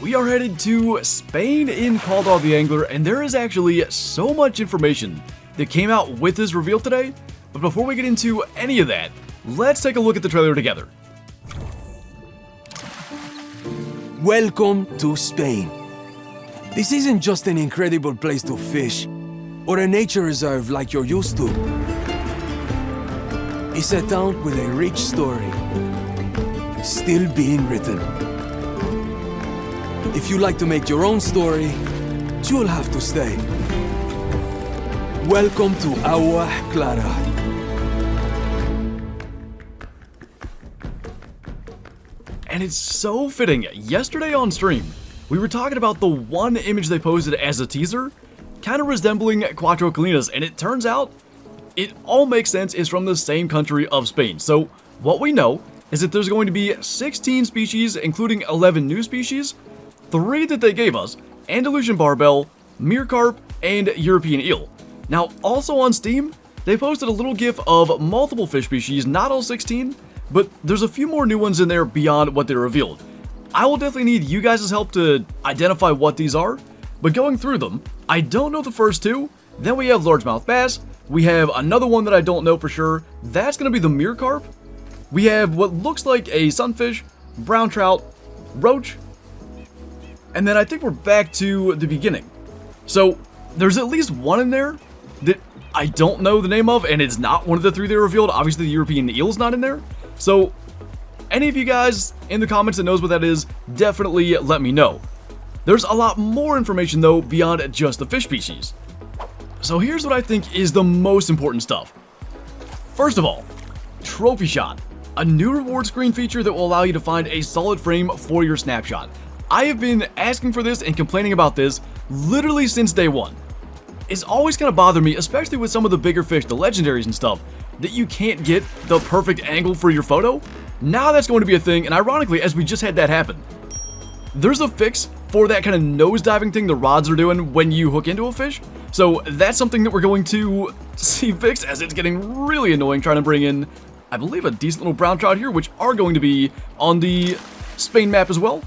we are headed to Spain in Called All the Angler, and there is actually so much information that came out with this reveal today. But before we get into any of that, let's take a look at the trailer together. Welcome to Spain. This isn't just an incredible place to fish, or a nature reserve like you're used to. It's a town with a rich story, still being written. If you like to make your own story, you'll have to stay. Welcome to Aguas Claras. And it's so fitting. Yesterday on stream, we were talking about the one image they posted as a teaser, kind of resembling Cuatro Colinas, and it turns out it all makes sense. It's from the same country of Spain. So what we know is that there's going to be 16 species, including 11 new species, 3 that they gave us, Andalusian barbel, meercarp, and European eel. Now, also on Steam, they posted a little gif of multiple fish species, not all 16, but there's a few more new ones in there beyond what they revealed. I will definitely need you guys' help to identify what these are, but going through them, I don't know the first 2. Then we have largemouth bass. We have another one that I don't know for sure. That's going to be the meercarp. We have what looks like a sunfish, brown trout, roach, and then I think we're back to the beginning. So there's at least one in there that I don't know the name of, and it's not one of the 3 they revealed. Obviously the European eel's not in there. So any of you guys in the comments that knows what that is, definitely let me know. There's a lot more information though beyond just the fish species. So here's what I think is the most important stuff. First of all, trophy shot, a new reward screen feature that will allow you to find a solid frame for your snapshot. I have been asking for this and complaining about this literally since day one. It's always kind of bothered me, especially with some of the bigger fish, the legendaries and stuff, that you can't get the perfect angle for your photo. Now that's going to be a thing, and ironically, as we just had that happen, there's a fix for that kind of nose diving thing the rods are doing when you hook into a fish. So that's something that we're going to see fixed, as it's getting really annoying trying to bring in, I believe, a decent little brown trout here, which are going to be on the Spain map as well.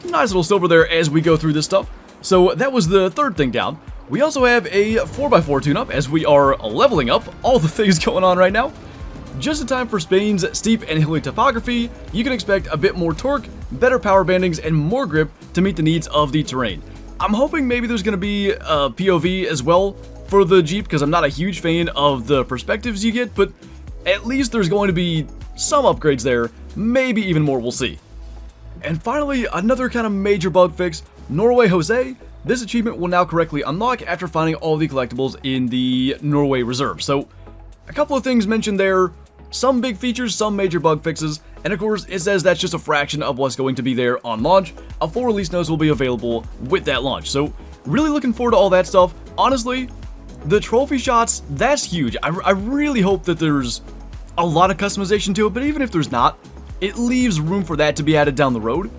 Nice little silver there as we go through this stuff. So that was the third thing down. We also have a 4x4 tune-up as we are leveling up all the things going on right now. Just in time for Spain's steep and hilly topography, you can expect a bit more torque, better power bandings, and more grip to meet the needs of the terrain. I'm hoping maybe there's going to be a POV as well for the Jeep, because I'm not a huge fan of the perspectives you get, but at least there's going to be some upgrades there, maybe even more, we'll see. And finally, another kind of major bug fix, Norway Jose. This achievement will now correctly unlock after finding all the collectibles in the Norway Reserve. So, a couple of things mentioned there, some big features, some major bug fixes, and of course it says that's just a fraction of what's going to be there on launch. A full release notes will be available with that launch. So, really looking forward to all that stuff. Honestly, the trophy shots, that's huge. I really hope that there's a lot of customization to it, but even if there's not, it leaves room for that to be added down the road.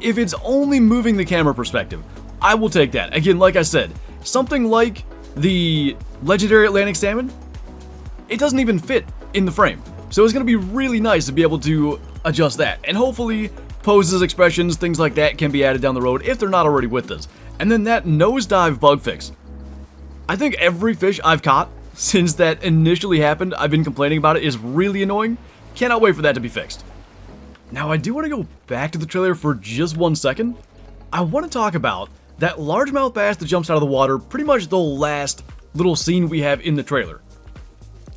If it's only moving the camera perspective, I will take that. Again, like I said, something like the legendary Atlantic salmon, it doesn't even fit in the frame. So it's going to be really nice to be able to adjust that. And hopefully poses, expressions, things like that can be added down the road if they're not already with us. And then that nosedive bug fix. I think every fish I've caught since that initially happened, I've been complaining about it, is really annoying. Cannot wait for that to be fixed. Now I do want to go back to the trailer for just 1 second. I want to talk about that largemouth bass that jumps out of the water, pretty much the last little scene we have in the trailer.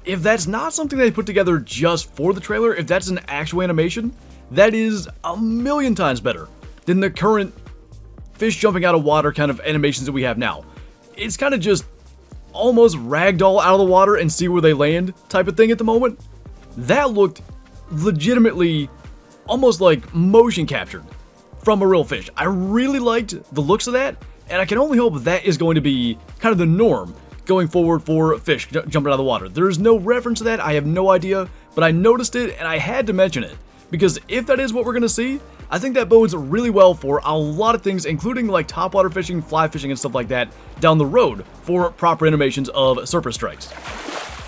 If that's not something they put together just for the trailer, if that's an actual animation, that is a million times better than the current fish jumping out of water kind of animations that we have now. It's kind of just almost ragdoll out of the water and see where they land type of thing at the moment. That looked legitimately almost like motion captured from a real fish. I really liked the looks of that, and I can only hope that is going to be kind of the norm going forward for fish jumping out of the water. There's no reference to that, I have no idea, but I noticed it and I had to mention it, because if that is what we're going to see, I think that bodes really well for a lot of things, including like topwater fishing, fly fishing, and stuff like that down the road for proper animations of surface strikes.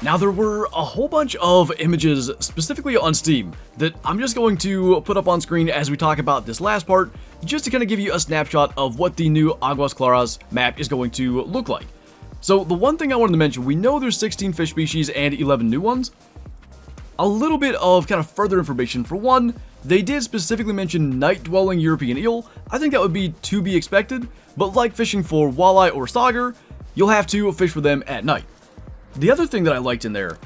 Now, there were a whole bunch of images specifically on Steam that I'm just going to put up on screen as we talk about this last part, just to kind of give you a snapshot of what the new Aguas Claras map is going to look like. So the one thing I wanted to mention, we know there's 16 fish species and 11 new ones. A little bit of kind of further information. For one, they did specifically mention night-dwelling European eel. I think that would be to be expected, but like fishing for walleye or sauger, you'll have to fish for them at night. The other thing that I liked in there,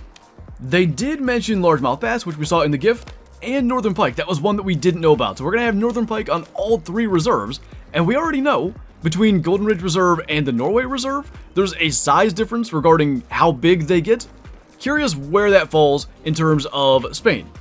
they did mention largemouth bass, which we saw in the GIF, and northern pike. That was one that we didn't know about. So we're going to have northern pike on all 3 reserves, and we already know between Golden Ridge Reserve and the Norway Reserve, there's a size difference regarding how big they get. Curious where that falls in terms of Spain.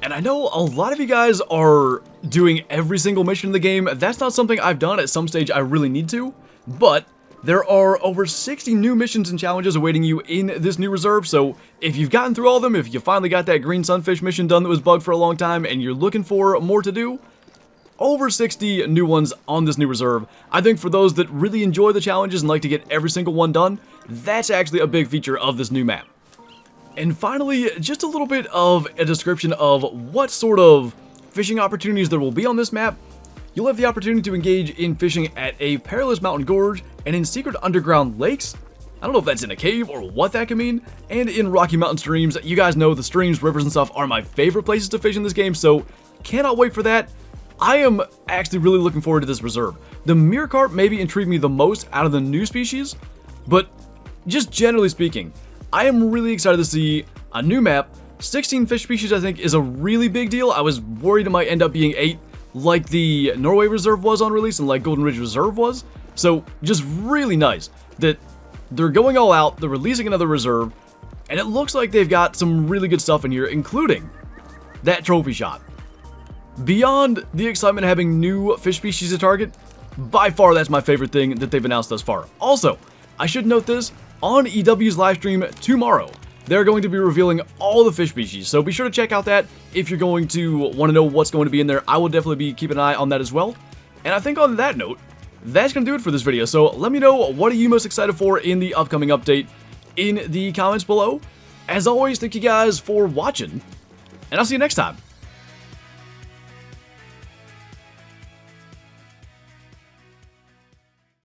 And I know a lot of you guys are doing every single mission in the game. That's not something I've done. At some stage I really need to, but there are over 60 new missions and challenges awaiting you in this new reserve, so if you've gotten through all of them, if you finally got that green sunfish mission done that was bugged for a long time, and you're looking for more to do, over 60 new ones on this new reserve. I think for those that really enjoy the challenges and like to get every single one done, that's actually a big feature of this new map. And finally, just a little bit of a description of what sort of fishing opportunities there will be on this map. You'll have the opportunity to engage in fishing at a perilous mountain gorge and in secret underground lakes. I don't know if that's in a cave or what that could mean. And in Rocky Mountain streams. You guys know the streams, rivers, and stuff are my favorite places to fish in this game, so cannot wait for that. I am actually really looking forward to this reserve. The meercarp maybe intrigued me the most out of the new species, but just generally speaking, I am really excited to see a new map. 16 fish species I think is a really big deal. I was worried it might end up being 8. Like the Norway Reserve was on release and like Golden Ridge Reserve was. So just really nice that they're going all out, they're releasing another reserve, and it looks like they've got some really good stuff in here, including that trophy shot. Beyond the excitement of having new fish species to target, by far that's my favorite thing that they've announced thus far. Also, I should note this, on EW's live stream tomorrow, they're going to be revealing all the fish species, so be sure to check out that if you're going to want to know what's going to be in there. I will definitely be keeping an eye on that as well. And I think on that note, that's going to do it for this video. So let me know, what are you most excited for in the upcoming update in the comments below. As always, thank you guys for watching, and I'll see you next time.